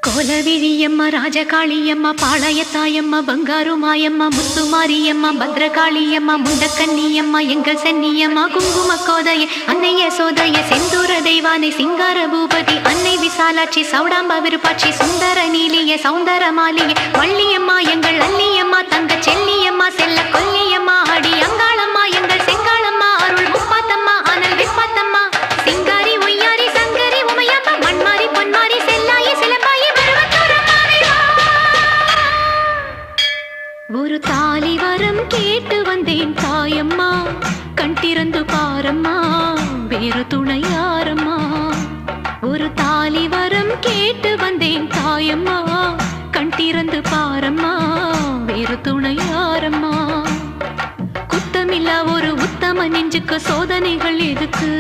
கோலவிழியம்மா ராஜகாளியம்மா பாளையத்தாயம்மா பங்காரு மாயம்மா முத்துமாரியம்மா பத்ரகாளியம்மா முண்டக்கன்னியம்மா எங்கள் சென்னியம்மா குங்கும கோதைய அன்னைய சோதைய செந்தூர தெய்வானை சிங்கார பூபதி அன்னை விசாலாட்சி சௌடாம்ப விருப்பாட்சி சுந்தர நீலிய சௌந்தர மாலிய வள்ளியம்மா எங்கள் அல்லியம்மா தங்க செல்லியம்மா செல்ல கொல்லியம்மா அடி அங்காளம்மா எங்கள் செங்காளம்மா அருள் முப்பாத்தம்மா அனல் விப்பாத்தம்மா சிங்காரி ஒய்யாரி சங்கரி உமையம்மா மண்மாரி பொன்மாரி செல்லாயி சிலம்பாயி ஒரு தாலி வரம் கேட்டு வந்தேன் தாயம்மா கண் திறந்து பாரம்மா வேறு துணை யாரம்மா ஒரு தாலி வரம் கேட்டு வந்தேன் தாயம்மா கண் திறந்து பாரம்மா வேறு துணை யாரம்மா குத்தமில்லா ஒரு உத்தம நெஞ்சுக்கு சோதனைகள் எதுக்கு